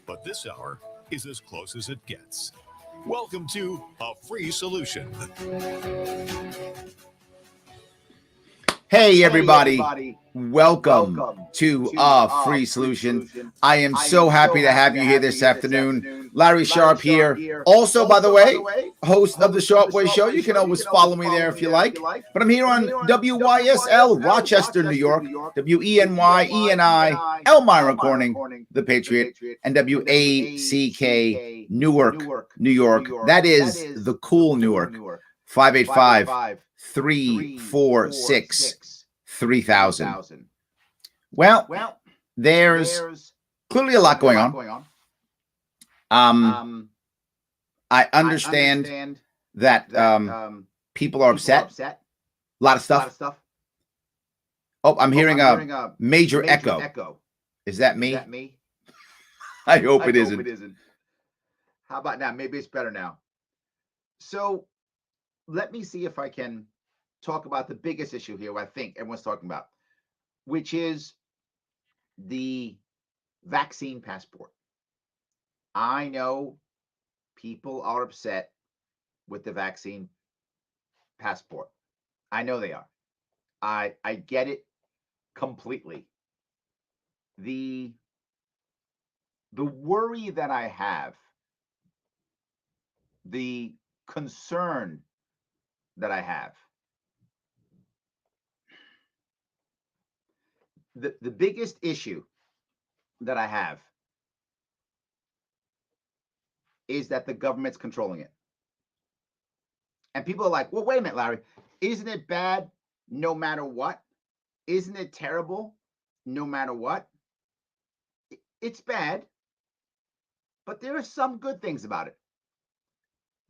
but this hour is as close as it gets. Welcome to A Free Solution. Hey, everybody. Welcome to A Free Solution. I am so happy to have you here this afternoon. Larry Sharp here. Also, by the way, host of the Sharpway Show. You can always follow me there if you like. But I'm here on WYSL, Rochester, New York, WENY, ENI, Elmira Corning, The Patriot, and WACK, Newark, New York. That is the cool Newark. 585-346-3000. Well, there's clearly a lot going on. I understand that people are upset. A lot of stuff. Oh, I'm hearing a major echo. Is that me? I hope it isn't. How about now? Maybe it's better now. So let me see if I can talk about the biggest issue here, I think everyone's talking about, which is the vaccine passport. I know people are upset with the vaccine passport. I know they are. I get it completely. The worry that I have, the concern that I have, the biggest issue that I have is that the government's controlling it. And people are like, well, wait a minute, Larry, isn't it bad no matter what? Isn't it terrible no matter what? It's bad, but there are some good things about it.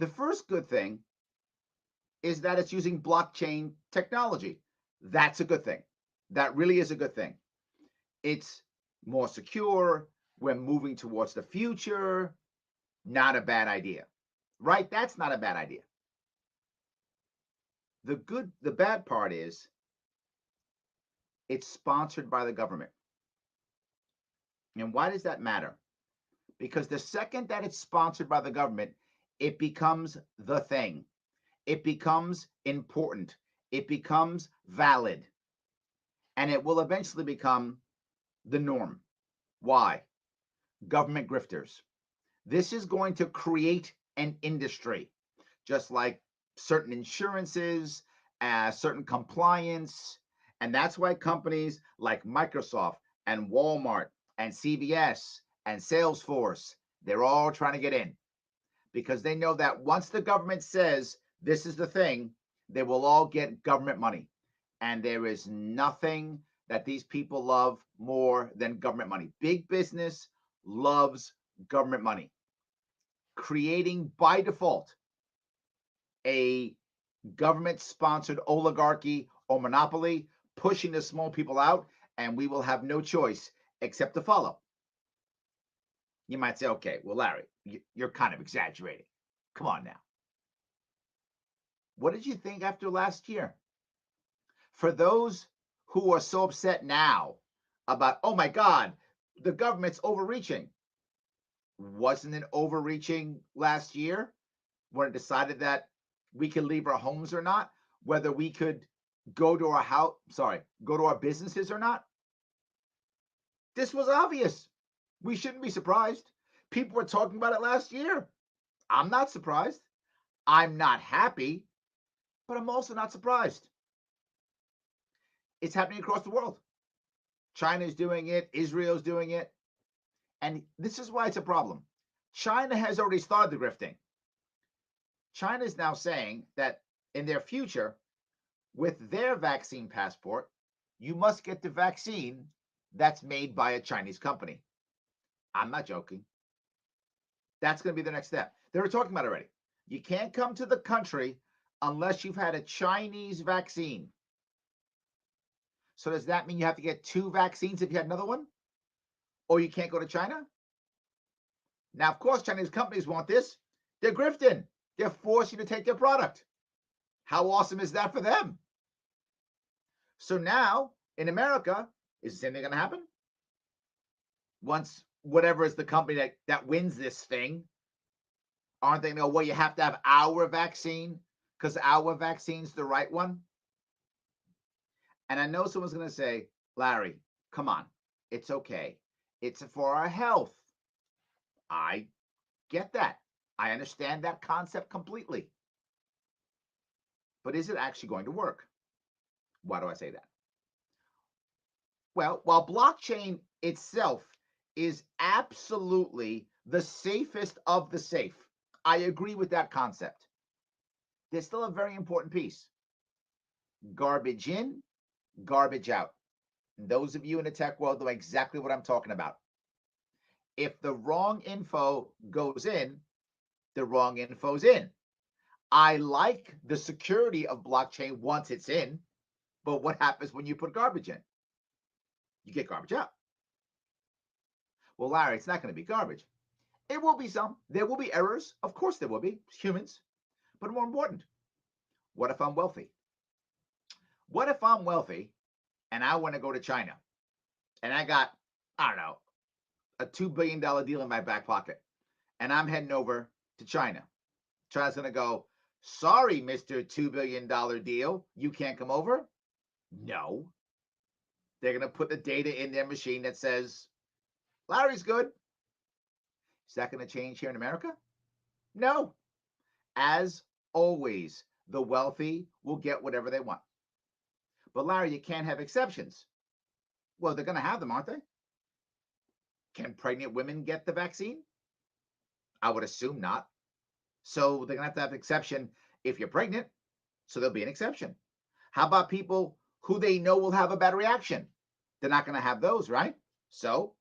The first good thing is that it's using blockchain technology. That's a good thing. That really is a good thing. It's more secure. We're moving towards the future. Not a bad idea, right? That's not a bad idea. The bad part is it's sponsored by the government. And why does that matter? Because the second that it's sponsored by the government, it becomes the thing. It becomes important. It becomes valid. And it will eventually become the norm. Why? Government grifters. This is going to create an industry, just like certain insurances, certain compliance. And that's why companies like Microsoft and Walmart and CVS and Salesforce, they're all trying to get in. Because they know that once the government says this is the thing, they will all get government money. And there is nothing that these people love more than government money. Big business loves government money. Creating by default a government-sponsored oligarchy or monopoly, pushing the small people out, and we will have no choice except to follow. You might say, okay, well, Larry, you're kind of exaggerating. Come on now. What did you think after last year? For those who are so upset now about, oh my God, the government's overreaching. Wasn't it overreaching last year when it decided that we could leave our homes or not, whether we could go to our businesses or not? This was obvious. We shouldn't be surprised. People were talking about it last year. I'm not surprised. I'm not happy, but I'm also not surprised. It's happening across the world. China's doing it. Israel's doing it. And this is why it's a problem. China has already started the grifting. China is now saying that in their future, with their vaccine passport, you must get the vaccine that's made by a Chinese company. I'm not joking. That's going to be the next step. They were talking about it already. You can't come to the country unless you've had a Chinese vaccine. So does that mean you have to get 2 vaccines if you had another one? Or you can't go to China? Now, of course, Chinese companies want this. They're grifting. They're forcing you to take their product. How awesome is that for them? So now, in America, is the same thing going to happen? Once whatever is the company that wins this thing, aren't they? No, well, you have to have our vaccine because our vaccine's the right one. And I know someone's going to say, Larry, come on, it's okay. It's for our health. I get that. I understand that concept completely. But is it actually going to work? Why do I say that? Well, while blockchain itself is absolutely the safest of the safe, I agree with that concept. There's still a very important piece. Garbage in, garbage out. And those of you in the tech world know exactly what I'm talking about. If the wrong info goes in, the wrong info's in. I like the security of blockchain once it's in, but what happens when you put garbage in? You get garbage out. Well, Larry, it's not going to be garbage. It will be some. There will be errors. Of course there will be. It's humans. But more important, what if I'm wealthy? What if I'm wealthy and I want to go to China and I got, I don't know, a $2 billion deal in my back pocket and I'm heading over to China. China's going to go, sorry, Mr. $2 billion deal. You can't come over? No. They're going to put the data in their machine that says, Larry's good. Is that going to change here in America? No. As always, the wealthy will get whatever they want. But Larry, you can't have exceptions. Well, they're going to have them, aren't they? Can pregnant women get the vaccine? I would assume not. So they're going to have exception if you're pregnant. So there'll be an exception. How about people who they know will have a bad reaction? They're not going to have those, right? So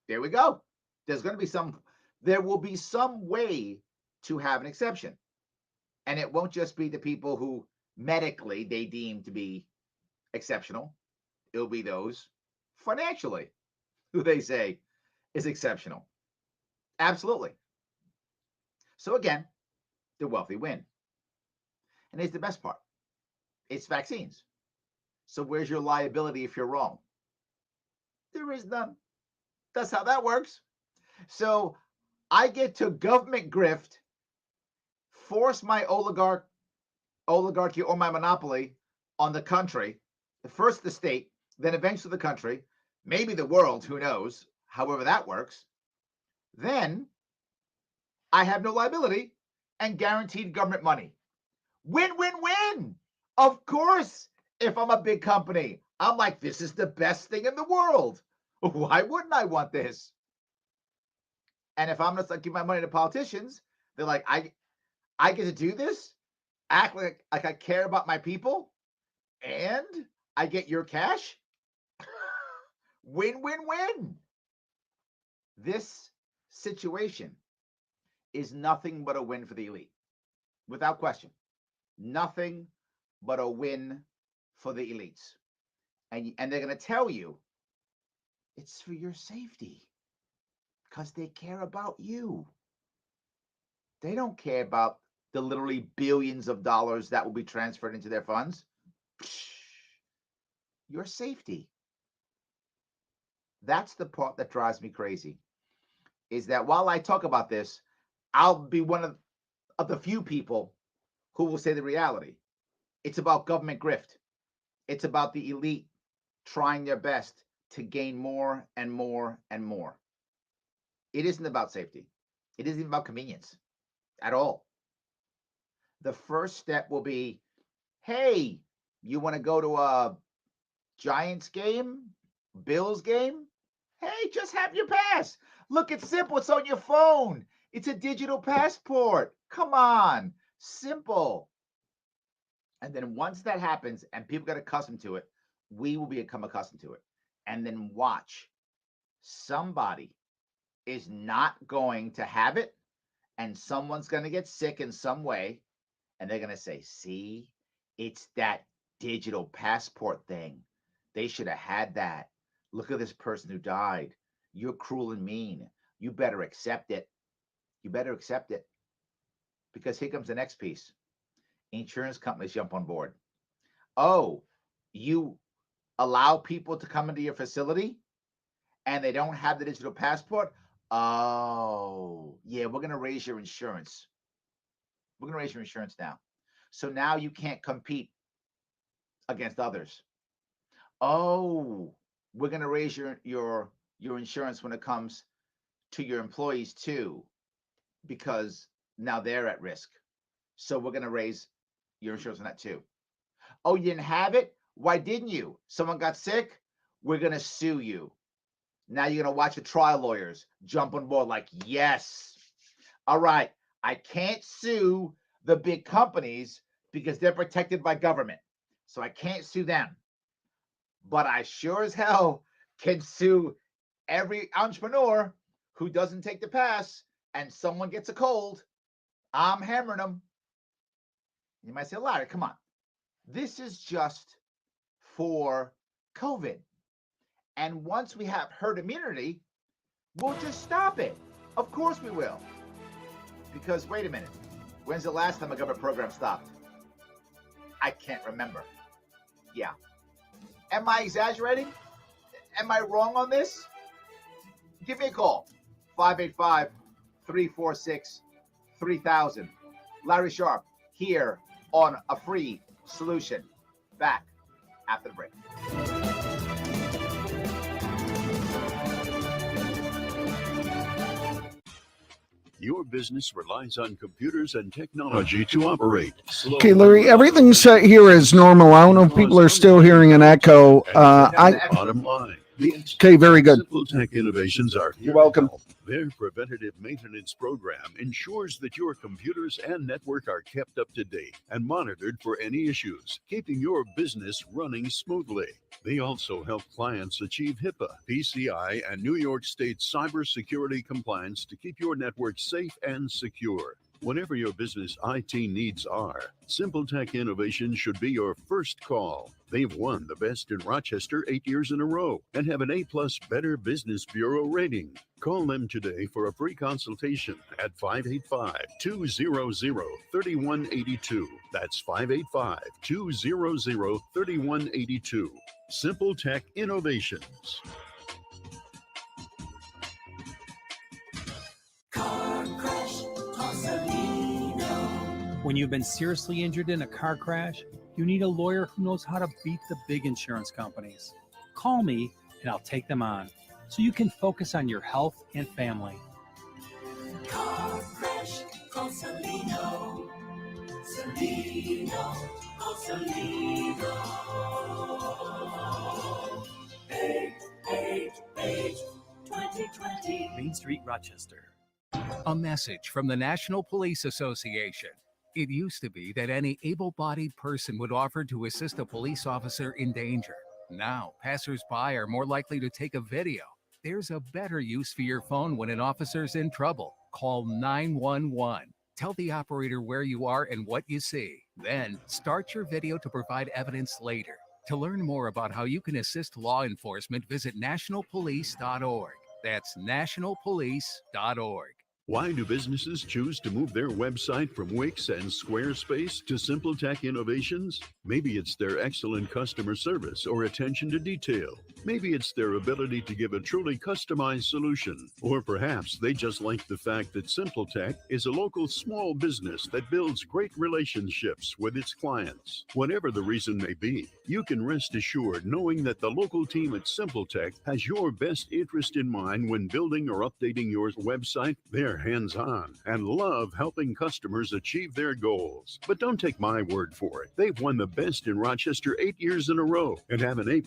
there we go. There will be some way to have an exception. And it won't just be the people who medically they deem to be exceptional. It'll be those financially who they say is exceptional. Absolutely. So again, the wealthy win. And here's the best part. It's vaccines. So where's your liability if you're wrong? There is none. That's how that works. So I get to government grift, force my oligarchy or my monopoly on the country, first the state, then eventually the country, maybe the world, who knows, however that works. Then I have no liability and guaranteed government money. Win, win, win. Of course, if I'm a big company, I'm like, this is the best thing in the world. Why wouldn't I want this? And if I'm just like give my money to politicians, they're like, I get to do this, act like I care about my people, and I get your cash. Win, win, win. This situation is nothing but a win for the elite, without question. Nothing but a win for the elites. And they're going to tell you it's for your safety because they care about you. They don't care about the literally billions of dollars that will be transferred into their funds. Your safety. That's the part that drives me crazy, is that while I talk about this, I'll be one of the few people who will say the reality. It's about government grift. It's about the elite trying their best to gain more and more and more. It isn't about safety. It isn't about convenience at all. The first step will be, hey, you want to go to a Giants game, Bills game? Hey, just have your pass. Look, it's simple. It's on your phone. It's a digital passport. Come on. Simple. And then once that happens and people get accustomed to it, we will become accustomed to it. And then watch. Somebody is not going to have it, and someone's going to get sick in some way, and they're going to say, see, it's that digital passport thing. They should have had that. Look at this person who died. You're cruel and mean. You better accept it. You better accept it. Because here comes the next piece. Insurance companies jump on board. Oh, you allow people to come into your facility and they don't have the digital passport? Oh, yeah, we're going to raise your insurance. We're going to raise your insurance now. So now you can't compete against others. Oh, we're going to raise your insurance when it comes to your employees too, because now they're at risk. So we're going to raise your insurance on that too. Oh, you didn't have it? Why didn't you? Someone got sick? We're going to sue you. Now you're going to watch the trial lawyers jump on board like, yes. All right, I can't sue the big companies because they're protected by government. So I can't sue them. But I sure as hell can sue every entrepreneur who doesn't take the pass and someone gets a cold. I'm hammering them. You might say, Larry, come on. This is just for COVID. And once we have herd immunity, we'll just stop it. Of course we will. Because wait a minute. When's the last time a government program stopped? I can't remember. Yeah. Am I exaggerating? Am I wrong on this? Give me a call. 585-346-3000. Larry Sharp here on A Free Solution. Back after the break. Your business relies on computers and technology to operate. Okay, Larry, everything's set here as normal. I don't know if people are still hearing an echo. Bottom line. Okay, very good. Simple Tech Innovations are here. You're welcome. to help. Their preventative maintenance program ensures that your computers and network are kept up to date and monitored for any issues, keeping your business running smoothly. They also help clients achieve HIPAA, PCI, and New York State cybersecurity compliance to keep your network safe and secure. Whatever your business IT needs are, Simple Tech Innovations should be your first call. They've won the best in Rochester 8 years in a row and have an A+ Better Business Bureau rating. Call them today for a free consultation at 585-200-3182. That's 585-200-3182. Simple Tech Innovations. When you've been seriously injured in a car crash, you need a lawyer who knows how to beat the big insurance companies. Call me and I'll take them on so you can focus on your health and family. Car crash, call Salino. Salino, call Salino. 888-2020. Main Street, Rochester. A message from the National Police Association. It used to be that any able-bodied person would offer to assist a police officer in danger. Now, passers-by are more likely to take a video. There's a better use for your phone when an officer's in trouble. Call 911. Tell the operator where you are and what you see. Then, start your video to provide evidence later. To learn more about how you can assist law enforcement, visit nationalpolice.org. That's nationalpolice.org. Why do businesses choose to move their website from Wix and Squarespace to Simple Tech Innovations? Maybe it's their excellent customer service or attention to detail. Maybe it's their ability to give a truly customized solution. Or perhaps they just like the fact that Simple Tech is a local small business that builds great relationships with its clients. Whatever the reason may be, you can rest assured knowing that the local team at Simple Tech has your best interest in mind when building or updating your website. They're hands-on and love helping customers achieve their goals. But don't take my word for it. They've won the best in Rochester 8 years in a row and have an A+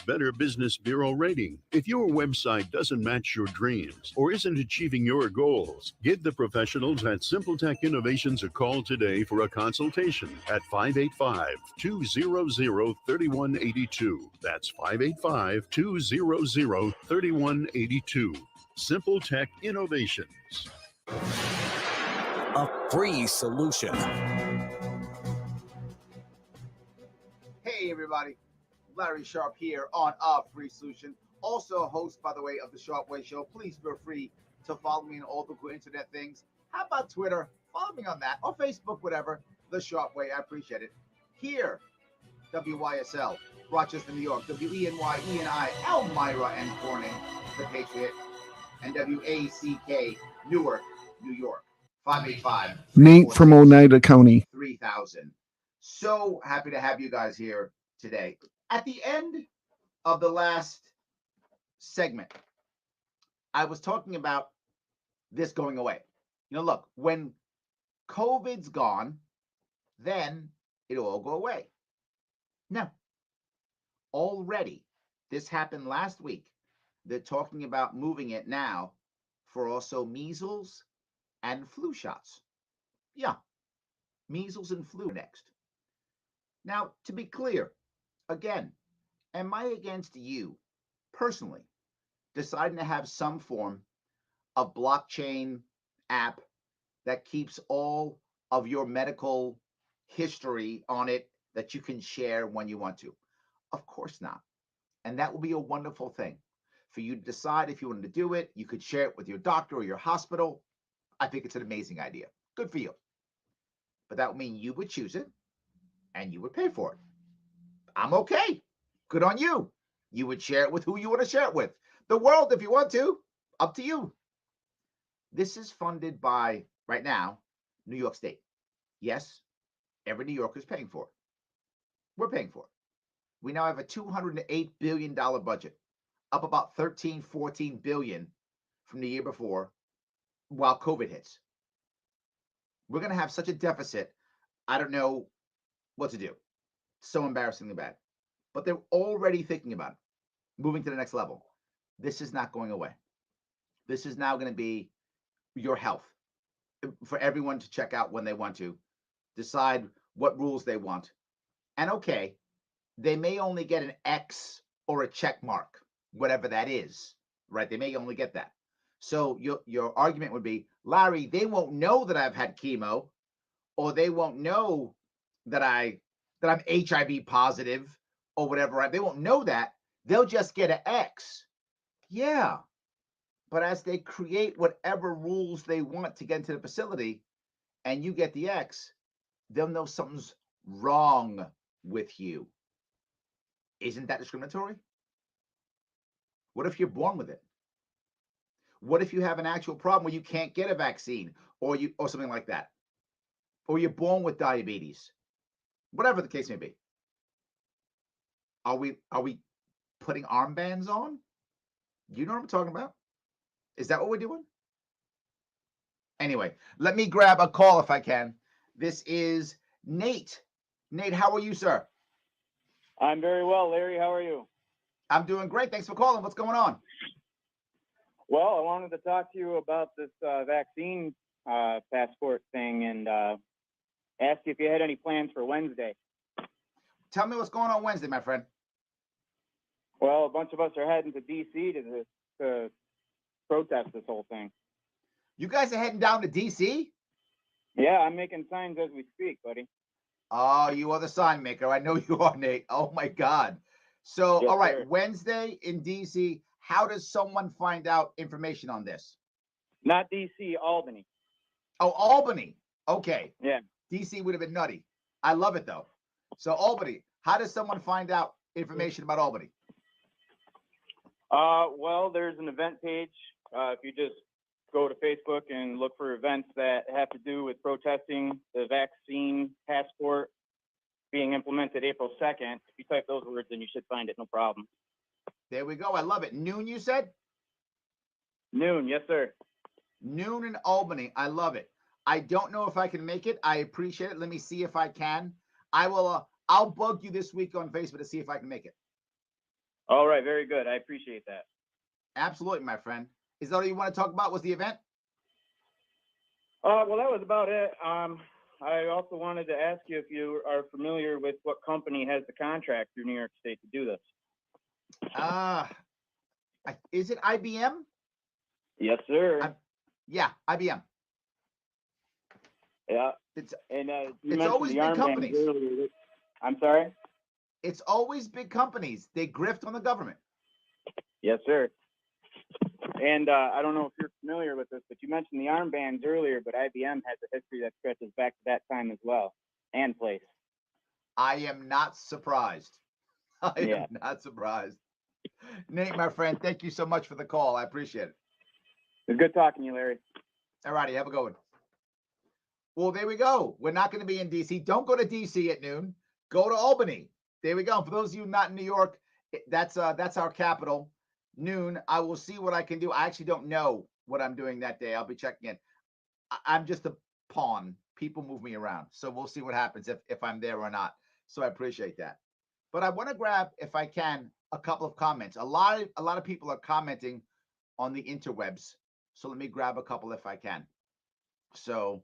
Better Business Bureau rating. If your website doesn't match your dreams or isn't achieving your goals, give the professionals at Simple Tech Innovations a call today for a consultation at 585-200-3182. That's 585-200-3182. Simple Tech Innovations. A free solution. Hey, everybody. Larry Sharp here on A Free Solution. Also a host, by the way, of the Sharp Way Show. Please feel free to follow me on all the cool internet things. How about Twitter? Follow me on that. Or Facebook, whatever. The Sharp Way. I appreciate it. Here, WYSL, Rochester, New York. WENY, ENI, Elmira, and Corning, the Patriot. and WACK, Newark, New York. 585. Nate from Oneida County. 3000. So happy to have you guys here today. At the end of the last segment, I was talking about this going away. You know, look, when COVID's gone, then it'll all go away. No. Already, this happened last week. They're talking about moving it now for also measles and flu shots. Yeah, measles and flu next. Now, to be clear, again, am I against you personally deciding to have some form of blockchain app that keeps all of your medical history on it that you can share when you want to? Of course not. And that will be a wonderful thing for you to decide if you wanted to do it. You could share it with your doctor or your hospital. I think it's an amazing idea. Good for you. But that would mean you would choose it and you would pay for it. I'm okay. Good on you. You would share it with who you want to share it with. The world, if you want to. Up to you. This is funded by, right now, New York State. Yes, every New Yorker is paying for it. We're paying for it. We now have a $208 billion budget, up about 14 billion from the year before, while COVID hits. We're going to have such a deficit, I don't know what to do. So embarrassingly bad. But they're already thinking about it, moving to the next level. This is not going away. This is now going to be your health for everyone to check out when they want to, decide what rules they want. And okay, they may only get an X or a check mark, whatever that is, right? They may only get that. So your argument would be, Larry, they won't know that I've had chemo, or they won't know that I'm HIV positive or whatever, right? They won't know that. They'll just get an X. Yeah. But as they create whatever rules they want to get into the facility and you get the X, they'll know something's wrong with you. Isn't that discriminatory? What if you're born with it? What if you have an actual problem where you can't get a vaccine or something like that? Or you're born with diabetes? Whatever the case may be. Are we putting armbands on? You know what I'm talking about? Is that what we're doing? Anyway, let me grab a call if I can. This is Nate. Nate, how are you, sir? I'm very well, Larry. How are you? I'm doing great. Thanks for calling. What's going on? Well, I wanted to talk to you about this vaccine passport thing and ask you if you had any plans for Wednesday. Tell me what's going on Wednesday, my friend. Well, a bunch of us are heading to D.C. to protest this whole thing. You guys are heading down to D.C.? Yeah, I'm making signs as we speak, buddy. Oh, you are the sign maker. I know you are, Nate. Oh, my God. So, Yes, all right, sir. Wednesday in D.C., how does someone find out information on this? Not D.C., Albany. Oh, Albany. Okay. Yeah. D.C. would have been nutty. I love it, though. So, Albany, how does someone find out information about Albany? Well, there's an event page. If you just go to Facebook and look for events that have to do with protesting the vaccine passport being implemented April 2nd, if you type those words in, you should find it, no problem. There we go. I love it. Noon, you said? Noon, yes, sir. Noon in Albany. I love it. I don't know if I can make it. I appreciate it. Let me see if I can. I will. I'll bug you this week on Facebook to see if I can make it. All right, very good. I appreciate that. Absolutely, my friend. Is that all you want to talk about? Was the event? Well, that was about it. I also wanted to ask you if you are familiar with what company has the contract through New York State to do this. Is it IBM? Yes, sir. Yeah, IBM. Yeah. It's always big companies. Earlier. I'm sorry? It's always big companies. They grift on the government. Yes, sir. And I don't know if you're familiar with this, but you mentioned the armbands earlier, but IBM has a history that stretches back to that time as well, and place. I am not surprised. I am not surprised. Nate, my friend, thank you so much for the call. I appreciate it. It's good talking to you, Larry. All righty, have a good one. Well, there we go. We're not going to be in D.C. Don't go to D.C. at noon. Go to Albany. There we go. For those of you not in New York, that's our capital. Noon. I will see what I can do. I actually don't know what I'm doing that day. I'll be checking in. I'm just a pawn. People move me around, so we'll see what happens if I'm there or not. So I appreciate that. But I want to grab, if I can, a couple of comments. A lot of people are commenting on the interwebs. So let me grab a couple if I can. So,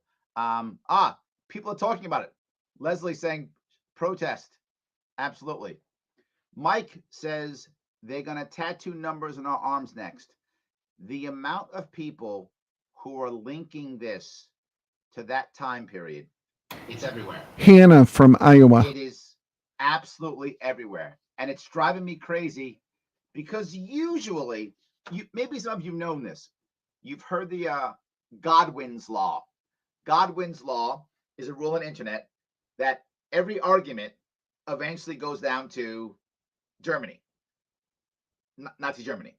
people are talking about it. Leslie saying protest. Absolutely. Mike says they're going to tattoo numbers on our arms next. The amount of people who are linking this to that time period, it's everywhere. Hannah from Iowa. It is absolutely everywhere. And it's driving me crazy because usually, maybe some of you know this. You've heard the Godwin's Law. Godwin's Law is a rule on the internet that every argument eventually goes down to Germany. Nazi Germany.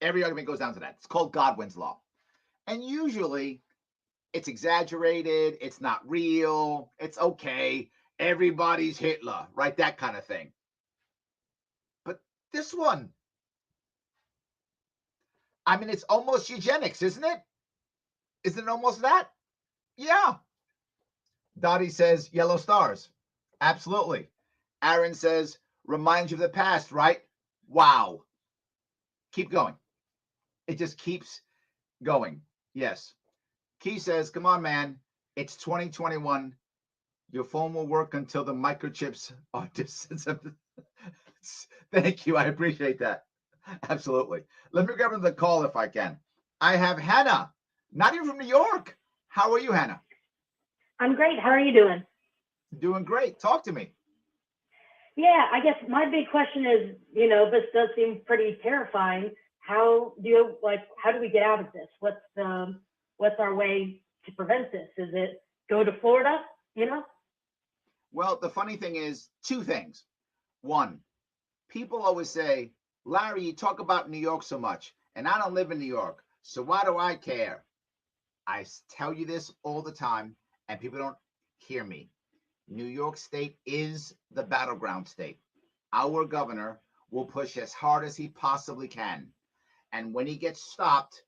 Every argument goes down to that. It's called Godwin's Law. And usually it's exaggerated. It's not real. It's okay. Everybody's Hitler, right? That kind of thing. But this one, I mean, it's almost eugenics, isn't it? Isn't it almost that? Yeah. Dottie says yellow stars. Absolutely. Aaron says, reminds you of the past, right? Wow. Keep going. It just keeps going. Yes. Key says, come on, man. It's 2021. Your phone will work until the microchips are distance. Thank you. I appreciate that. Absolutely. Let me grab the call if I can. I have Hannah, not even from New York. How are you, Hannah? I'm great. How are you doing? Doing great. Talk to me. Yeah, I guess my big question is, this does seem pretty terrifying. How do we get out of this? What's our way to prevent this? Is it go to Florida? Well, the funny thing is two things. One, people always say, Larry, you talk about New York so much, and I don't live in New York, so why do I care? I tell you this all the time, and people don't hear me. New York State is the battleground state. Our governor will push as hard as he possibly can. And when he gets stopped,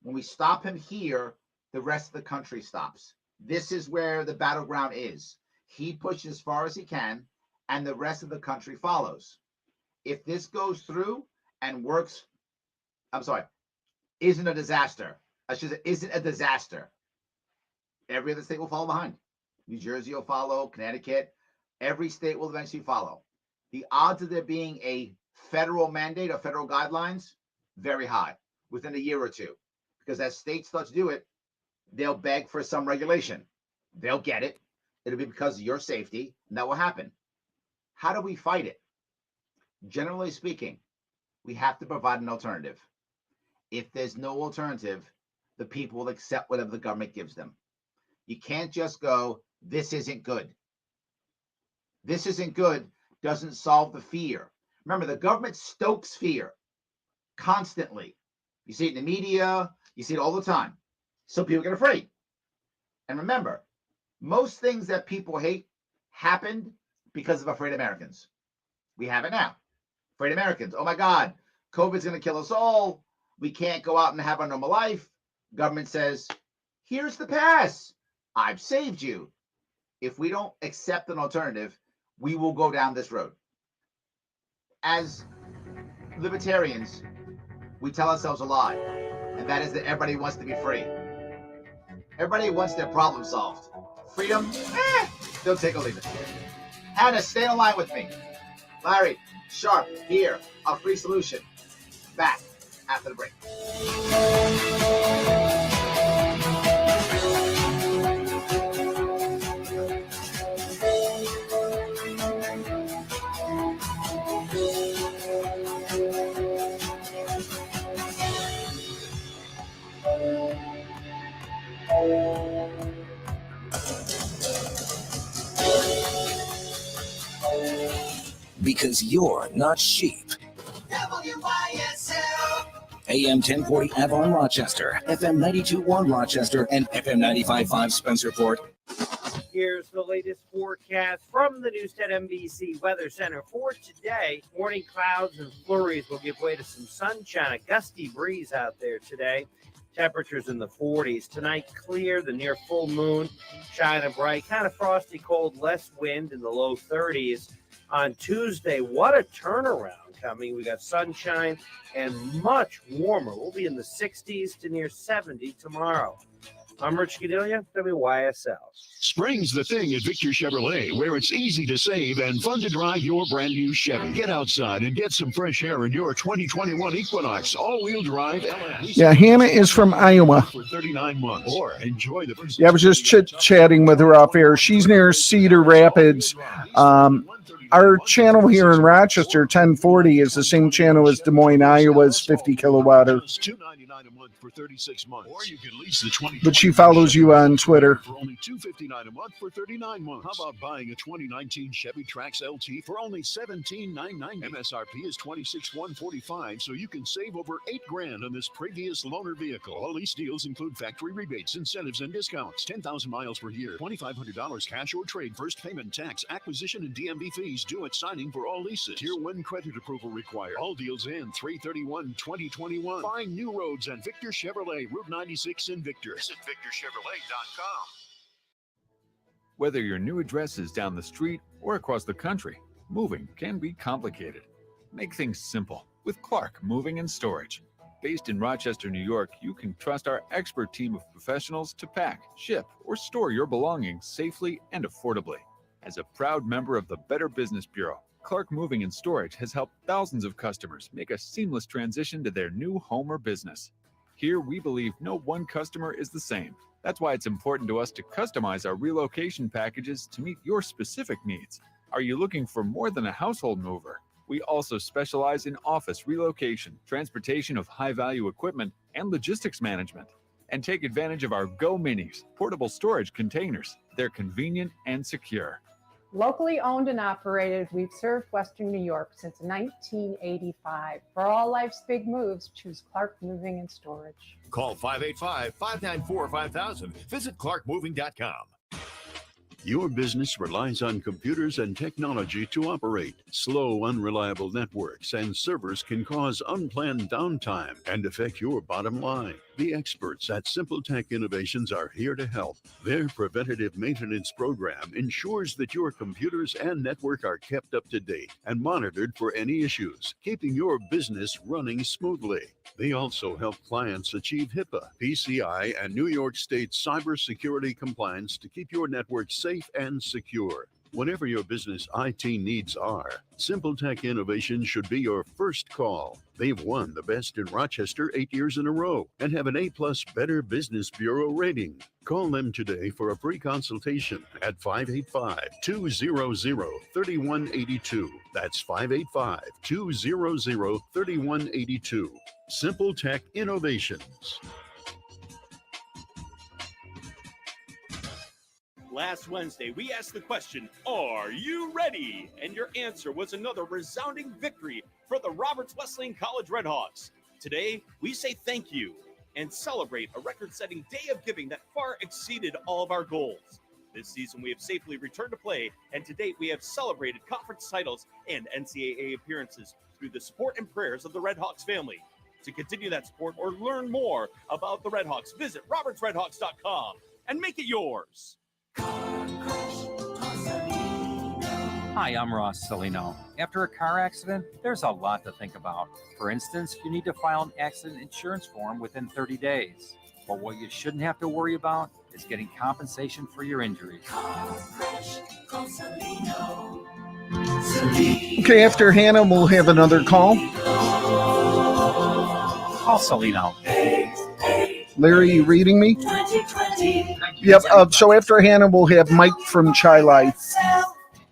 when we stop him here, the rest of the country stops. This is where the battleground is. He pushes as far as he can, and the rest of the country follows. If this goes through and works, isn't a disaster. I should say, isn't a disaster. Every other state will follow behind. New Jersey will follow, Connecticut. Every state will eventually follow. The odds of there being a federal mandate or federal guidelines, very high within a year or two. Because as states start to do it, they'll beg for some regulation. They'll get it. It'll be because of your safety, and that will happen. How do we fight it? Generally speaking, we have to provide an alternative. If there's no alternative, the people will accept whatever the government gives them. You can't just go, this isn't good. This isn't good doesn't solve the fear. Remember, the government stokes fear constantly. You see it in the media, you see it all the time. So people get afraid. And remember, most things that people hate happened because of afraid Americans. We have it now. Afraid Americans. Oh my God, COVID's going to kill us all. We can't go out and have our normal life. Government says, here's the pass. I've saved you. If we don't accept an alternative, we will go down this road. As libertarians, we tell ourselves a lie, and that is that everybody wants to be free. Everybody wants their problem solved. Freedom, don't take or leave it. Hannah, stay in line with me. Larry, Sharp, here, a free solution. Back after the break. Because you're not sheep. WYSL. AM 1040 Avon Rochester, FM 92.1 Rochester, and FM 95.5 Spencerport. Here's the latest forecast from the Newstead NBC Weather Center for today. Morning clouds and flurries will give way to some sunshine, a gusty breeze out there today. Temperatures in the 40s. Tonight, clear, the near full moon, shining bright, kind of frosty cold, less wind in the low 30s. On Tuesday, what a turnaround coming. We got sunshine and much warmer. We'll be in the 60s to near 70 tomorrow. I'm Rich Gadelia, WYSL. Spring's the thing at Victor Chevrolet, where it's easy to save and fun to drive your brand new Chevy. Get outside and get some fresh air in your 2021 Equinox all-wheel drive. Yeah, Hannah is from Iowa. For 39 months. Or enjoy the first. Yeah, I was just chit-chatting with her off air. She's near Cedar Rapids. Our channel here in Rochester, 1040, is the same channel as Des Moines, Iowa's 50 kilowatter. $299 a month for 36 months. Or you can lease the 20. But she follows you on Twitter. For only $259 a month for 39 months. How about buying a 2019 Chevy Trax LT for only $17,990? MSRP is $26,145, so you can save over $8,000 on this previous loaner vehicle. All lease deals include factory rebates, incentives, and discounts. 10,000 miles per year, $2,500 cash or trade, first payment, tax, acquisition, and DMV fees due at signing for all leases. Tier 1 credit approval required. All deals end 3/31/2021. Find new roads at Victor Chevrolet, Route 96 in Victor. Visit VictorChevrolet.com. Whether your new address is down the street or across the country, moving can be complicated. Make things simple with Clark Moving and Storage. Based in Rochester, New York, you can trust our expert team of professionals to pack, ship, or store your belongings safely and affordably. As a proud member of the Better Business Bureau, Clark Moving and Storage has helped thousands of customers make a seamless transition to their new home or business. Here, we believe no one customer is the same. That's why it's important to us to customize our relocation packages to meet your specific needs. Are you looking for more than a household mover? We also specialize in office relocation, transportation of high-value equipment, and logistics management. And take advantage of our Go Minis, portable storage containers. They're convenient and secure. Locally owned and operated, we've served Western New York since 1985. For all life's big moves, choose Clark Moving and Storage. Call 585-594-5000. Visit clarkmoving.com. Your business relies on computers and technology to operate. Slow, unreliable networks and servers can cause unplanned downtime and affect your bottom line. The experts at Simple Tech Innovations are here to help. Their preventative maintenance program ensures that your computers and network are kept up to date and monitored for any issues, keeping your business running smoothly. They also help clients achieve HIPAA, PCI, and New York State cybersecurity compliance to keep your network safe and secure. Whatever your business IT needs are, Simple Tech Innovations should be your first call. They've won the Best in Rochester 8 years in a row and have an A+ Better Business Bureau rating. Call them today for a free consultation at 585-200-3182. That's 585-200-3182. Simple Tech Innovations. Last Wednesday, we asked the question, are you ready? And your answer was another resounding victory for the Roberts Wesleyan College Redhawks. Today, we say thank you and celebrate a record-setting day of giving that far exceeded all of our goals. This season, we have safely returned to play, and to date, we have celebrated conference titles and NCAA appearances through the support and prayers of the Redhawks family. To continue that support or learn more about the Redhawks, visit robertsredhawks.com and make it yours. Hi, I'm Ross Salino. After a car accident, there's a lot to think about. For instance, you need to file an accident insurance form within 30 days. But what you shouldn't have to worry about is getting compensation for your injuries. Okay, after Hannah, we'll have another call. Call Salino. Larry, you reading me? Yep. So after Hannah, we'll have Mike from Chai Life.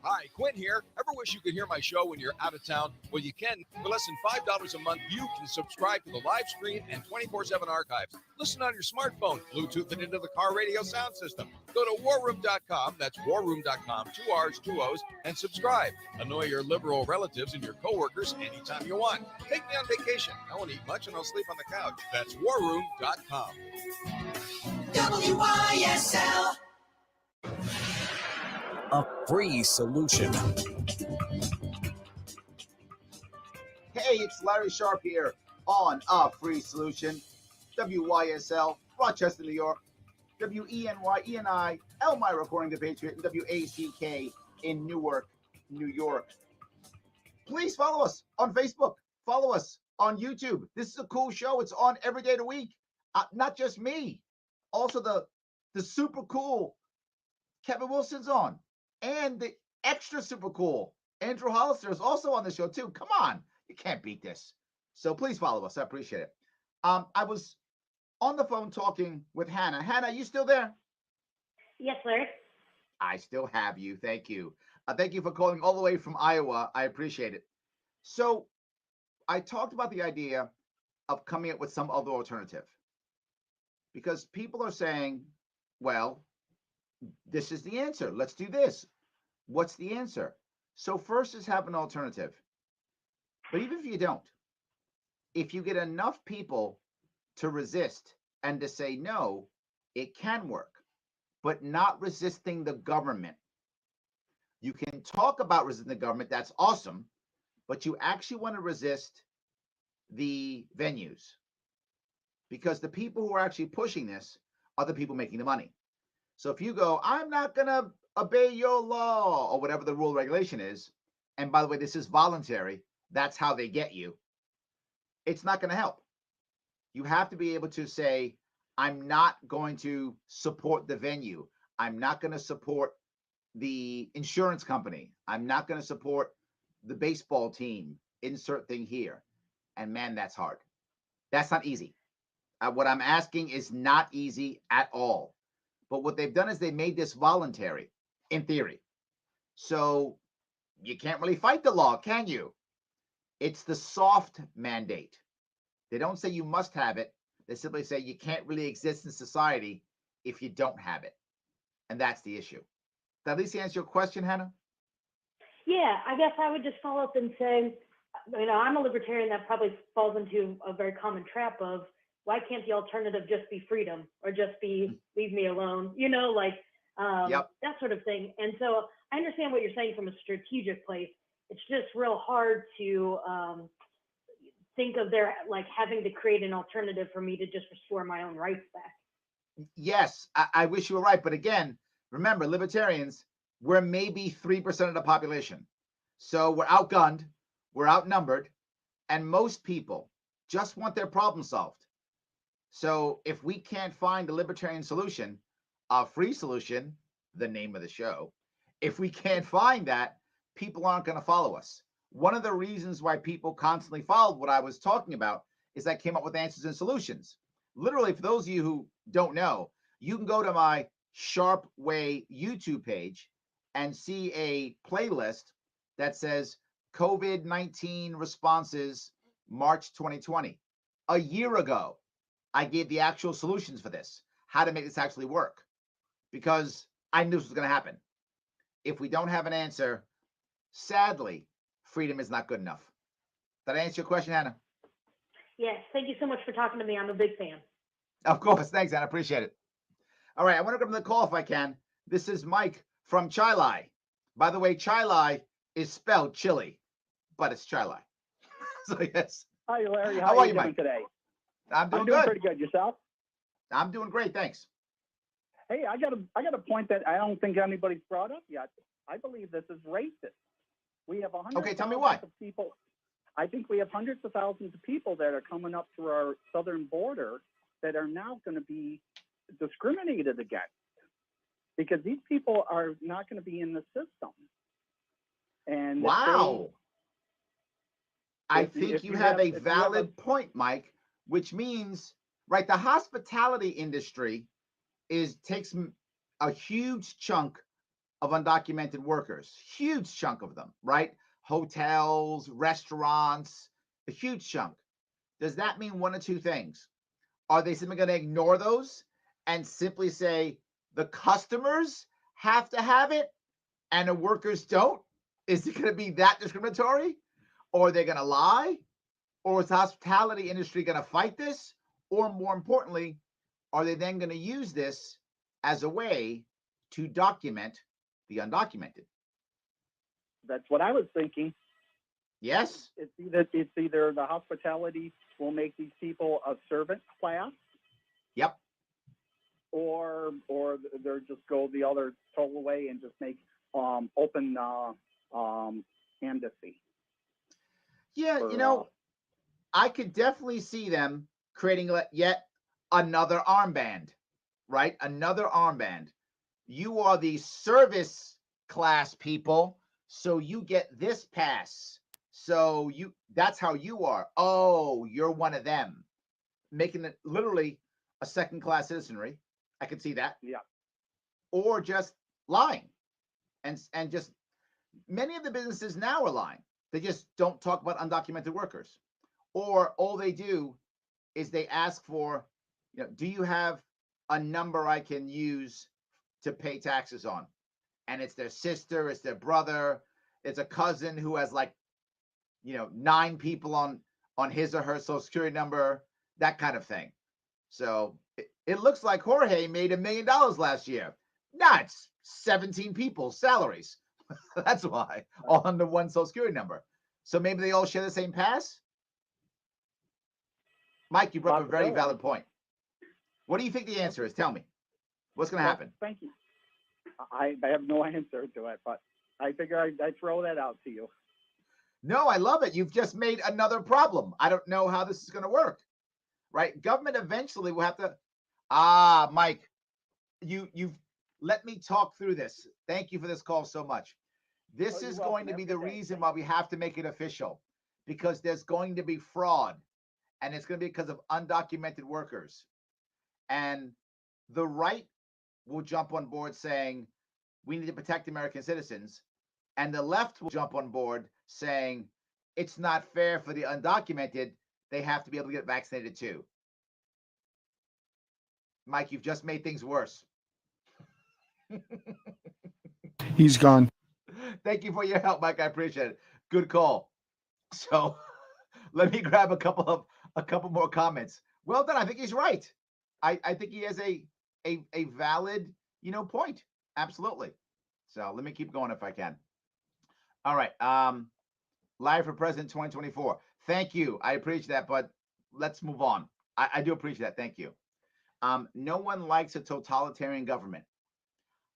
Hi, Quinn here. Ever wish you could hear my show when you're out of town? Well, you can. For less than $5 a month, you can subscribe to the live stream and 24/7 archives. Listen on your smartphone, Bluetooth it into the car radio sound system. Go to warroom.com, that's warroom.com, 2 R's, 2 O's, and subscribe. Annoy your liberal relatives and your coworkers anytime you want. Take me on vacation. I won't eat much and I'll sleep on the couch. That's warroom.com. WYSL. A free solution. Hey, it's Larry Sharp here on A Free Solution. WYSL, Rochester, New York. WENY, ENI, Elmira, according to Patriot, and WACK in Newark, New York. Please follow us on Facebook. Follow us on YouTube. This is a cool show. It's on every day of the week. Not just me. Also, the super cool Kevin Wilson's on. And the extra super cool Andrew Hollister is also on the show, too. Come on. You can't beat this. So please follow us. I appreciate it. I was on the phone talking with Hannah. Hannah, you still there? Yes, Larry. I still have you. Thank you. Thank you for calling all the way from Iowa. I appreciate it. So I talked about the idea of coming up with some other alternative. Because people are saying, well, this is the answer. Let's do this. What's the answer? So first is have an alternative. But even if you don't, if you get enough people to resist and to say no, it can work, but not resisting the government. You can talk about resisting the government, that's awesome, but you actually want to resist the venues because the people who are actually pushing this are the people making the money. So if you go, I'm not going to obey your law or whatever the rule regulation is, and by the way, this is voluntary, that's how they get you, it's not going to help. You have to be able to say, I'm not going to support the venue. I'm not going to support the insurance company. I'm not going to support the baseball team. Insert thing here. And man, that's hard. That's not easy. What I'm asking is not easy at all. But what they've done is they made this voluntary, in theory. So you can't really fight the law, can you? It's the soft mandate. They don't say you must have it. They simply say you can't really exist in society if you don't have it. And that's the issue. Did at least answer your question, Hannah? Yeah, I guess I would just follow up and say, I'm a libertarian that probably falls into a very common trap of why can't the alternative just be freedom or just be leave me alone, that sort of thing. And so I understand what you're saying from a strategic place. It's just real hard to think of their having to create an alternative for me to just restore my own rights back. Yes, I wish you were right. But again, remember, libertarians, we're maybe 3% of the population. So we're outgunned, we're outnumbered, and most people just want their problem solved. So if we can't find a libertarian solution, a free solution, the name of the show, if we can't find that, people aren't going to follow us. One of the reasons why people constantly followed what I was talking about is I came up with answers and solutions. Literally, for those of you who don't know, you can go to my Sharp Way YouTube page and see a playlist that says COVID-19 responses March 2020. A year ago, I gave the actual solutions for this, how to make this actually work, because I knew this was going to happen. If we don't have an answer, sadly, freedom is not good enough. Did I answer your question, Hannah? Yes. Thank you so much for talking to me. I'm a big fan. Of course. Thanks, Hannah. Appreciate it. All right. I want to come to the call if I can. This is Mike from Chilai. By the way, Chilai is spelled chili, but it's Chilai. So, yes. Hi, Larry. How are you, doing Mike? Today? I'm doing doing good. pretty good. Yourself? I'm doing great. Thanks. Hey, I got a point that I don't think anybody's brought up yet. I believe this is racist. We have Okay, tell me why. of people. I think we have hundreds of thousands of people that are coming up through our southern border that are now going to be discriminated against because these people are not going to be in the system. And wow. I think you have a valid point, Mike, which means, right, the hospitality industry takes a huge chunk of undocumented workers, huge chunk of them, right? Hotels, restaurants, a huge chunk. Does that mean one of two things? Are they simply going to ignore those and simply say, the customers have to have it and the workers don't? Is it going to be that discriminatory? Or are they going to lie? Or is the hospitality industry going to fight this? Or more importantly, are they then going to use this as a way to document the undocumented? That's what I was thinking. Yes. It's either the hospitality will make these people a servant class. Yep. Or they're just go the other total way and just make open embassy. Yeah, For, I could definitely see them creating yet another armband, right? Another armband. You are the service class people, so you get this pass. So that's how you are. Oh, you're one of them. Making it literally a second class citizenry. I could see that. Yeah. Or just lying. And just many of the businesses now are lying. They just don't talk about undocumented workers. Or all they do is they ask for, do you have a number I can use to pay taxes on? And it's their sister, it's their brother, it's a cousin who has 9 people on his or her social security number, that kind of thing. So it looks like Jorge made $1 million last year. Nah, it's 17 people's salaries. That's why, all under one social security number. So maybe they all share the same pass? Mike, you brought up a very valid point. What do you think the answer is? Tell me. What's going to happen? Thank you. I have no answer to it, but I figure I'd throw that out to you. No, I love it. You've just made another problem. I don't know how this is going to work, right? Government eventually will have to. Mike, you've let me talk through this. Thank you for this call so much. This is going to be the reason why we have to make it official, because there's going to be fraud, and it's going to be because of undocumented workers. And the right will jump on board saying we need to protect American citizens, and the left will jump on board saying it's not fair for the undocumented. They have to be able to get vaccinated too. Mike, you've just made things worse. He's gone. Thank you for your help, Mike. I appreciate it. Good call. So let me grab a couple more comments. Well done. I think he's right. I think he has a valid, point. Absolutely. So let me keep going if I can. All right. Live for President 2024. Thank you. I appreciate that, but let's move on. I do appreciate that. Thank you. No one likes a totalitarian government.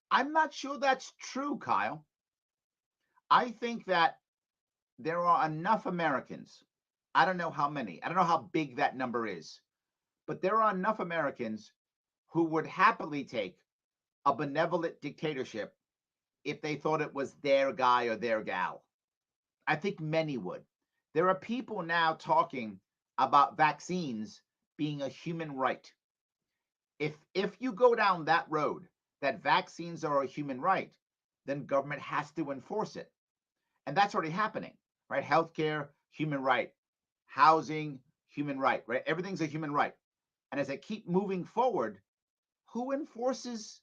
I'm not sure that's true, Kyle. I think that there are enough Americans. I don't know how many. I don't know how big that number is, but there are enough Americans who would happily take a benevolent dictatorship if they thought it was their guy or their gal. I think many would. There are people now talking about vaccines being a human right. If you go down that road, that vaccines are a human right, then government has to enforce it. And that's already happening, right? Healthcare, human right. Housing, human right, right? Everything's a human right. And as I keep moving forward, who enforces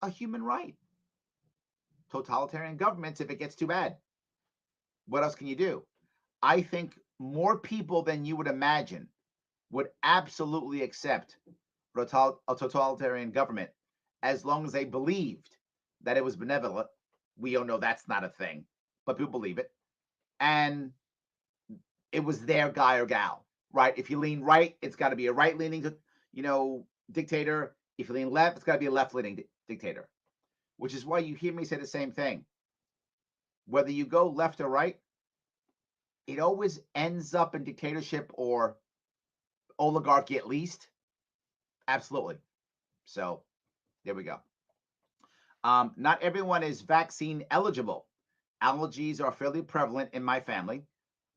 a human right? Totalitarian governments if it gets too bad. What else can you do? I think more people than you would imagine would absolutely accept a totalitarian government as long as they believed that it was benevolent. We all know that's not a thing, but people believe it. And it was their guy or gal, right? If you lean right, it's got to be a right-leaning, dictator. If you lean left, it's got to be a left-leaning dictator, which is why you hear me say the same thing. Whether you go left or right, it always ends up in dictatorship or oligarchy at least. Absolutely. So there we go. Not everyone is vaccine eligible. Allergies are fairly prevalent in my family.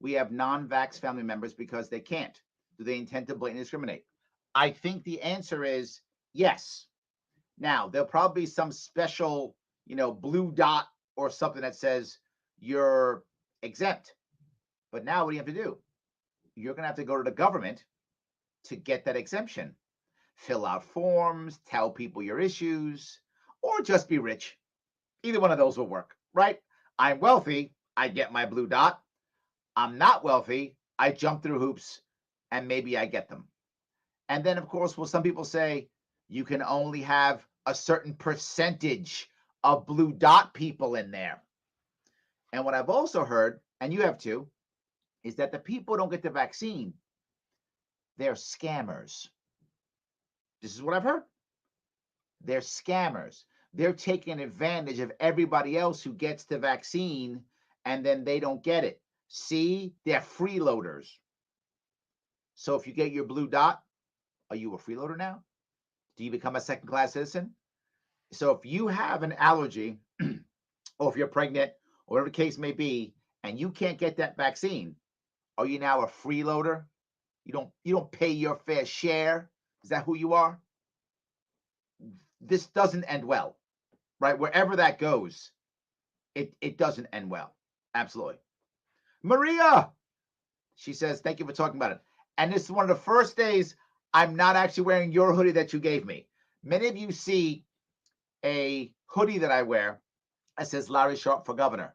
We have non-vax family members because they can't. Do they intend to blatantly discriminate? I think the answer is yes. Now, there'll probably be some special, blue dot or something that says you're exempt. But now what do you have to do? You're going to have to go to the government to get that exemption. Fill out forms, tell people your issues. or just be rich. Either one of those will work, right? I'm wealthy, I get my blue dot. I'm not wealthy, I jump through hoops and maybe I get them. And then, of course, will some people say you can only have a certain percentage of blue dot people in there. And what I've also heard, and you have too, is that the people who don't get the vaccine, they're scammers. This is what I've heard. They're scammers. They're taking advantage of everybody else who gets the vaccine and then they don't get it. See, they're freeloaders. So if you get your blue dot, are you a freeloader now? Do you become a second-class citizen? So if you have an allergy, or if you're pregnant, or whatever the case may be, and you can't get that vaccine, are you now a freeloader? You don't pay your fair share? Is that who you are? This doesn't end well, right? Wherever that goes, it doesn't end well. Absolutely. Maria, she says, thank you for talking about it. And this is one of the first days I'm not actually wearing your hoodie that you gave me. Many of you see a hoodie that I wear that says Larry Sharp for governor.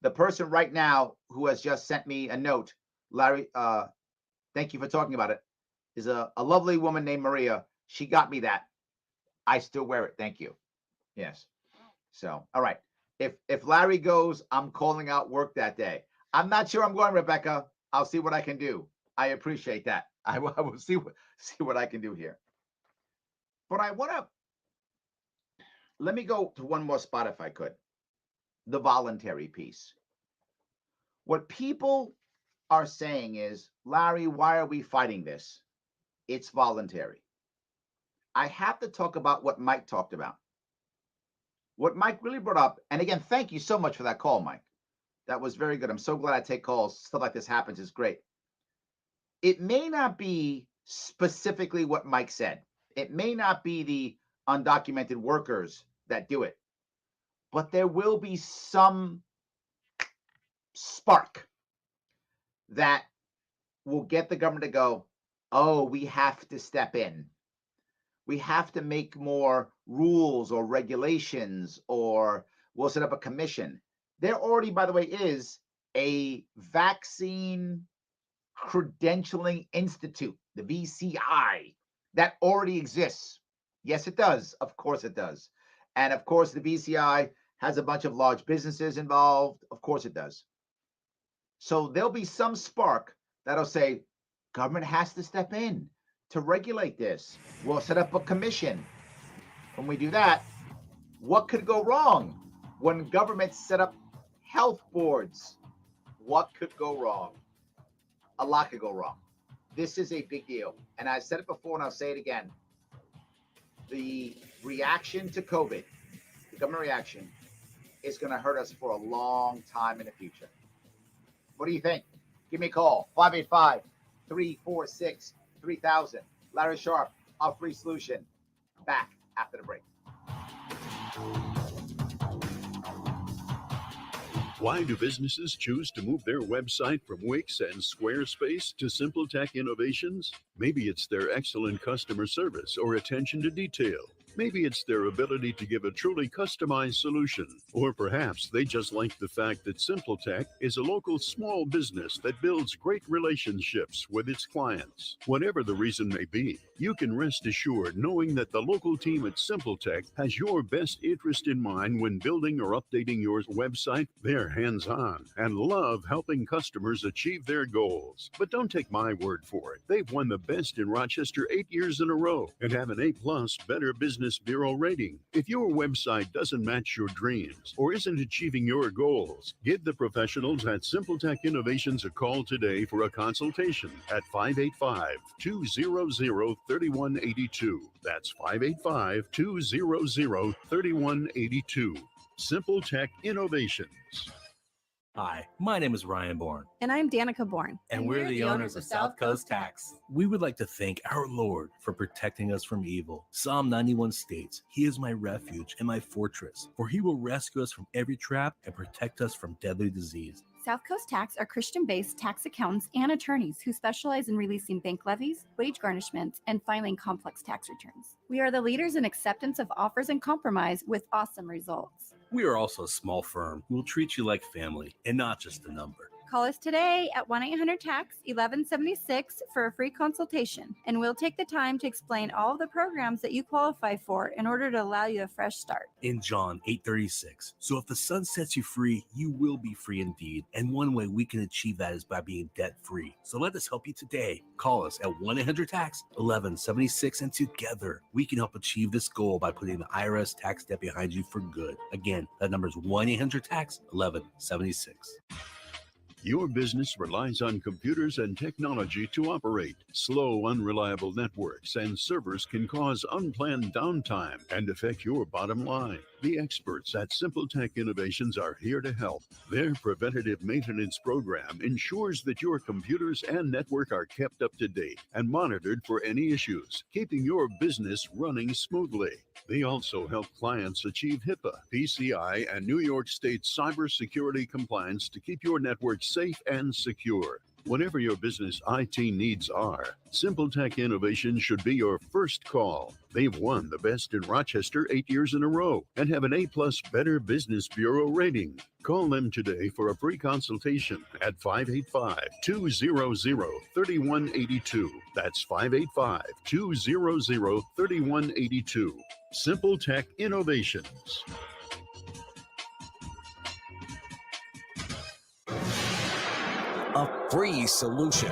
The person right now who has just sent me a note, Larry, thank you for talking about it, is a lovely woman named Maria. She got me that. I still wear it. Thank you. Yes. So, all right. If Larry goes, I'm calling out work that day. I'm not sure I'm going, Rebecca. I'll see what I can do. I appreciate that. I will see what I can do here. But let me go to one more spot if I could. The voluntary piece. What people are saying is, Larry, why are we fighting this? It's voluntary. I have to talk about what Mike talked about. What Mike really brought up, and again, thank you so much for that call, Mike. That was very good. I'm so glad I take calls. Stuff like this happens is great. It may not be specifically what Mike said. It may not be the undocumented workers that do it, but there will be some spark that will get the government to go, oh, we have to step in. We have to make more rules or regulations, or we'll set up a commission. There already, by the way, is a vaccine credentialing institute, the VCI, that already exists. Yes, it does. Of course it does. And of course, the VCI has a bunch of large businesses involved. Of course it does. So there'll be some spark that'll say, government has to step in to regulate this. We'll set up a commission. When we do that, what could go wrong? When governments set up health boards, what could go wrong? A lot could go wrong. This is a big deal. And I said it before and I'll say it again. The reaction to COVID, the government reaction, is going to hurt us for a long time in the future. What do you think? Give me a call, 585-346-3000. Larry Sharp, our free solution. Back after the break. Why do businesses choose to move their website from Wix and Squarespace to SimpleTech Innovations? Maybe it's their excellent customer service or attention to detail. Maybe it's their ability to give a truly customized solution. Or perhaps they just like the fact that SimpleTech is a local small business that builds great relationships with its clients. Whatever the reason may be, you can rest assured knowing that the local team at SimpleTech has your best interest in mind when building or updating your website. They're hands-on and love helping customers achieve their goals. But don't take my word for it. They've won the best in Rochester 8 years in a row and have an A+ Better Business Bureau rating. If your website doesn't match your dreams or isn't achieving your goals, give the professionals at SimpleTech Innovations a call today for a consultation at 585-200-3182. That's 585-200-3182. SimpleTech Innovations. Hi, my name is Ryan Bourne. And I'm Danica Bourne. And we're the owners of South Coast Tax. We would like to thank our Lord for protecting us from evil. Psalm 91 states, He is my refuge and my fortress, for He will rescue us from every trap and protect us from deadly disease. South Coast Tax are Christian-based tax accountants and attorneys who specialize in releasing bank levies, wage garnishments, and filing complex tax returns. We are the leaders in acceptance of offers and compromise with awesome results. We are also a small firm who will treat you like family and not just a number. Call us today at 1-800-TAX-1176 for a free consultation, and we'll take the time to explain all of the programs that you qualify for in order to allow you a fresh start. In John 8:36. So if the Son sets you free, you will be free indeed. And one way we can achieve that is by being debt-free. So let us help you today. Call us at 1-800-TAX-1176, and together we can help achieve this goal by putting the IRS tax debt behind you for good. Again, that number is 1-800-TAX-1176. Your business relies on computers and technology to operate. Slow, unreliable networks and servers can cause unplanned downtime and affect your bottom line. The experts at Simple Tech Innovations are here to help. Their preventative maintenance program ensures that your computers and network are kept up to date and monitored for any issues, keeping your business running smoothly. They also help clients achieve HIPAA, PCI, and New York State cybersecurity compliance to keep your network safe and secure. Whatever your business IT needs are, Simple Tech Innovations should be your first call. They've won the Best in Rochester 8 years in a row and have an A+ Better Business Bureau rating. Call them today for a free consultation at 585-200-3182. That's 585-200-3182. Simple Tech Innovations. A free solution.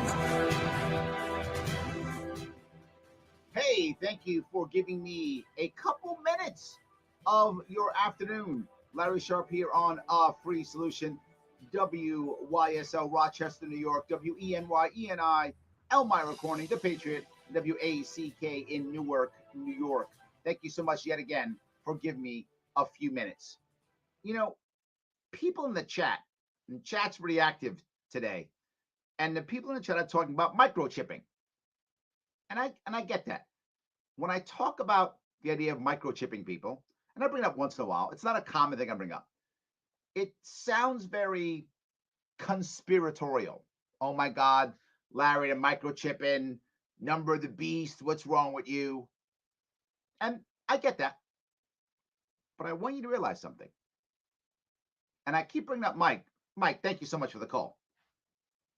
Hey, thank you for giving me a couple minutes of your afternoon. Larry Sharp here on A Free Solution, WYSL Rochester, New York, WENY, Elmira Corning, The Patriot, WACK in Newark, New York. Thank you so much yet again for giving me a few minutes. You know, people in the chat, and chat's pretty active today, and the people in the chat are talking about microchipping. And I get that. When I talk about the idea of microchipping people, and I bring it up once in a while, it's not a common thing I bring up. It sounds very conspiratorial. Oh my God, Larry, the microchipping, number of the beast, what's wrong with you? And I get that. But I want you to realize something. And I keep bringing up Mike. Mike, thank you so much for the call.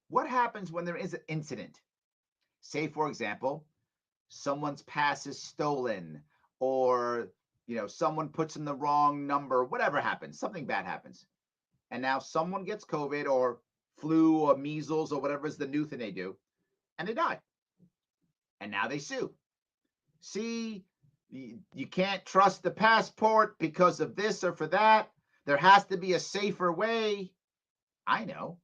What happens when there is an incident? Say, for example, someone's pass is stolen, or someone puts in the wrong number, whatever happens, something bad happens. And now someone gets COVID or flu or measles or whatever is the new thing they do, and they die. And now they sue. See, you can't trust the passport because of this or for that. There has to be a safer way. I know.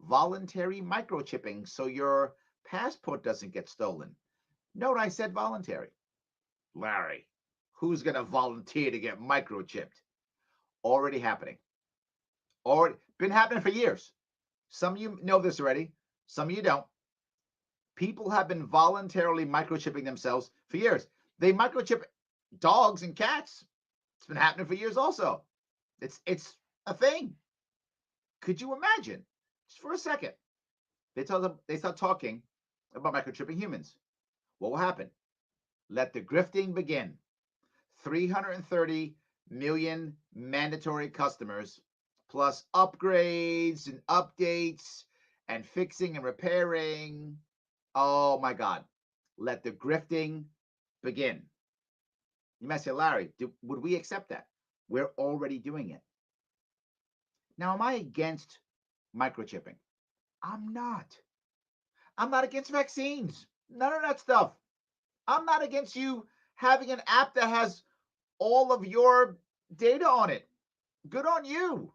Voluntary microchipping so your passport doesn't get stolen. Note I said voluntary. Larry, who's going to volunteer to get microchipped? Already happening. Already been happening for years. Some of you know this already. Some of you don't. People have been voluntarily microchipping themselves for years. They microchip dogs and cats. It's been happening for years also. It's a thing. Could you imagine? Just for a second. They start talking about microchipping humans. What will happen? Let the grifting begin. 330 million mandatory customers, plus upgrades and updates and fixing and repairing. Oh my God. Let the grifting begin. You might say, Larry, would we accept that? We're already doing it. Now, am I against microchipping? I'm not. I'm not against vaccines. None of that stuff. I'm not against you having an app that has all of your data on it. Good on you.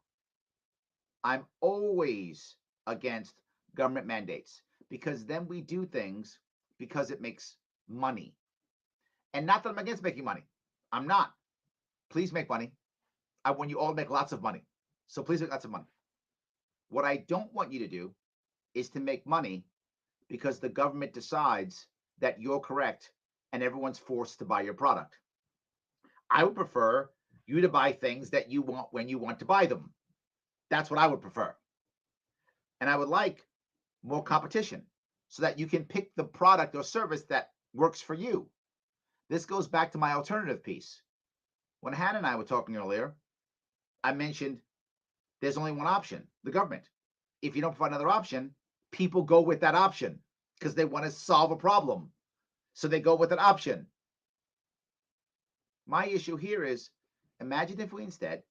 I'm always against government mandates, because then we do things because it makes money. And not that I'm against making money. I'm not. Please make money. I want you all to make lots of money. So please make lots of money. What I don't want you to do is to make money because the government decides that you're correct and everyone's forced to buy your product. I would prefer you to buy things that you want when you want to buy them. That's what I would prefer. And I would like more competition so that you can pick the product or service that works for you. This goes back to my alternative piece. When Hannah and I were talking earlier, I mentioned there's only one option, the government. If you don't provide another option, people go with that option because they want to solve a problem. So they go with an option. My issue here is, imagine if we instead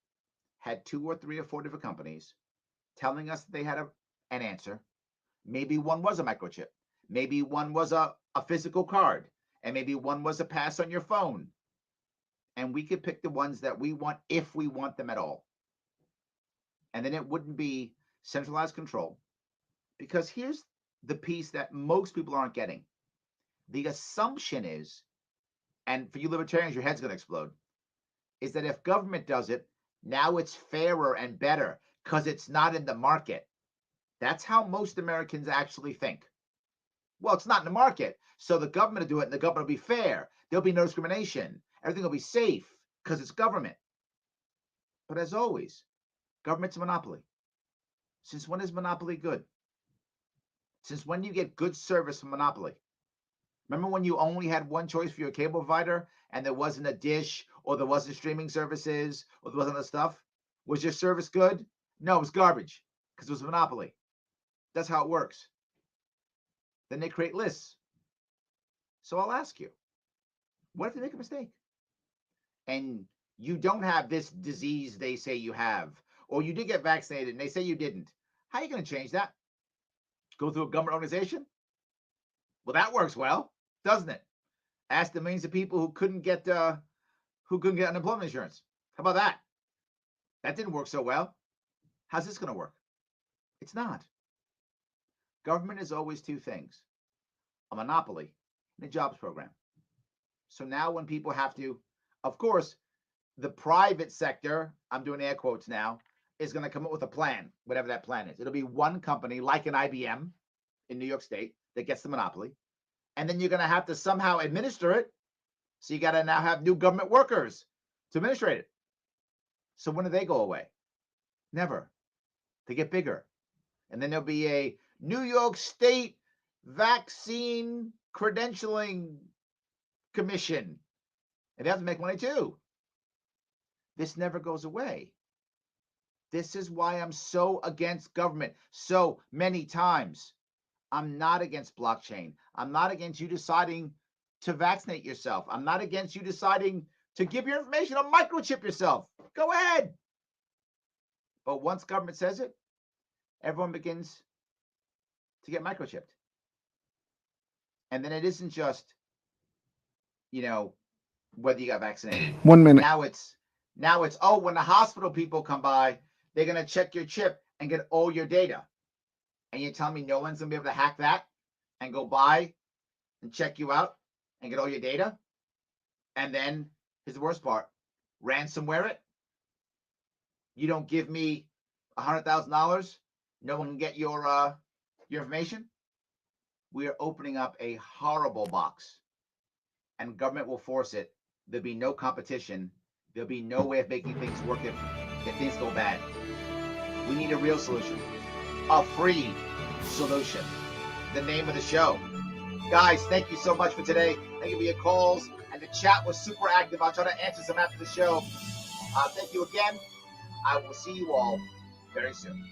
had 2 or 3 or 4 different companies telling us that they had an answer. Maybe one was a microchip. Maybe one was a physical card. And maybe one was a pass on your phone. And we could pick the ones that we want if we want them at all. And then it wouldn't be centralized control. Because here's the piece that most people aren't getting. The assumption is, and for you libertarians, your head's going to explode, is that if government does it, now it's fairer and better because it's not in the market. That's how most Americans actually think. Well, it's not in the market, so the government will do it and the government will be fair. There'll be no discrimination. Everything will be safe because it's government. But as always, government's a monopoly. Since when is monopoly good? Since when do you get good service from monopoly? Remember when you only had one choice for your cable provider and there wasn't a dish or there wasn't streaming services or there wasn't other stuff? Was your service good? No, it was garbage because it was a monopoly. That's how it works. Then they create lists. So I'll ask you, what if they make a mistake? And you don't have this disease they say you have, or you did get vaccinated and they say you didn't. How are you going to change that? Go through a government organization? Well, that works well, doesn't it? Ask the millions of people who couldn't get unemployment insurance. How about that? That didn't work so well. How's this going to work? It's not. Government is always 2 things: a monopoly and a jobs program. So now when people have to, of course, the private sector, I'm doing air quotes now, is going to come up with a plan, whatever that plan is. It'll be one company like an IBM in New York State that gets the monopoly. And then you're going to have to somehow administer it. So you got to now have new government workers to administrate it. So when do they go away? Never. They get bigger. And then there'll be a New York State Vaccine Credentialing Commission. And they have to make money too. This never goes away. This is why I'm so against government so many times. I'm not against blockchain. I'm not against you deciding to vaccinate yourself. I'm not against you deciding to give your information or microchip yourself. Go ahead. But once government says it, everyone begins to get microchipped. And then it isn't just, whether you got vaccinated. 1 minute. Now it's, oh, when the hospital people come by, they're going to check your chip and get all your data. And you're telling me no one's going to be able to hack that and go by and check you out and get all your data? And then, here's the worst part, ransomware it. You don't give me $100,000, no one can get your information. We are opening up a horrible box, and government will force it. There'll be no competition. There'll be no way of making things work if things go bad. We need a real solution, a free solution. The name of the show. Guys, thank you so much for today. Thank you for your calls, and the chat was super active. I'll try to answer some after the show. Thank you again. I will see you all very soon.